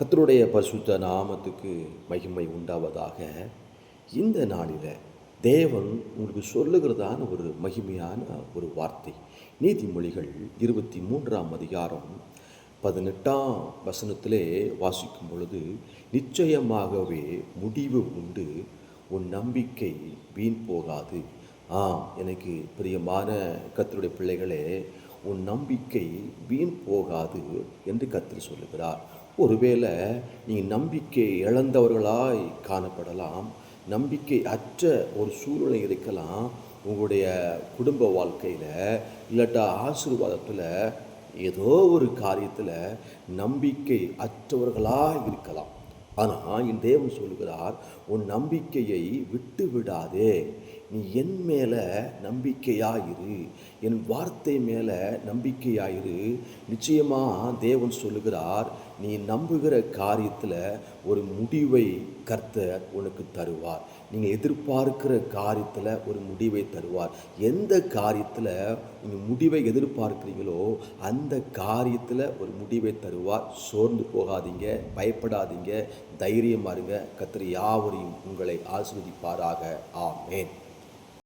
கர்த்தருடைய பரிசுத்த நாமத்துக்கு மகிமை உண்டாவதாக. இந்த நாளில் தேவன் உங்களுக்கு சொல்லுகிறதான ஒரு மகிமையான ஒரு வார்த்தை. நீதிமொழிகள் 23ஆம் அதிகாரம் 18ஆம் வசனத்திலே வாசிக்கும் பொழுது, நிச்சயமாகவே முடிவு உண்டு, உன் நம்பிக்கை வீண் போகாது. எனக்கு பிரியமான கர்த்தருடைய பிள்ளைகளே, உன் நம்பிக்கை வீண் போகாது என்று கர்த்தர் சொல்லுகிறார். ஒருவேளை நீங்கள் நம்பிக்கை இழந்தவர்களாய் காணப்படலாம், நம்பிக்கை அற்ற ஒரு சூழ்நிலை இருக்கலாம். உங்களுடைய குடும்ப வாழ்க்கையில் இல்லாட்டா ஆசீர்வாதத்தில் ஏதோ ஒரு காரியத்தில் நம்பிக்கை அற்றவர்களாக இருக்கலாம். ஆனால் என் தேவன் சொல்கிறார், உன் நம்பிக்கையை விட்டு விடாதே. நீ என் மேலே நம்பிக்கையாயிரு, என் வார்த்தை மேலே நம்பிக்கையாயிரு. நிச்சயமாக தேவன் சொல்லுகிறார், நீ நம்புகிற காரியத்தில் ஒரு முடிவை கர்த்தர் உனக்கு தருவார். நீங்கள் எதிர்பார்க்கிற காரியத்தில் ஒரு முடிவை தருவார். எந்த காரியத்தில் நீங்கள் முடிவை எதிர்பார்க்குறீங்களோ அந்த காரியத்தில் ஒரு முடிவை தருவார். சோர்ந்து போகாதீங்க, பயப்படாதீங்க, தைரியமாக இருங்க. கர்த்தர் யாவரையும் உங்களை ஆசீர்வதிப்பாராக. ஆமென்.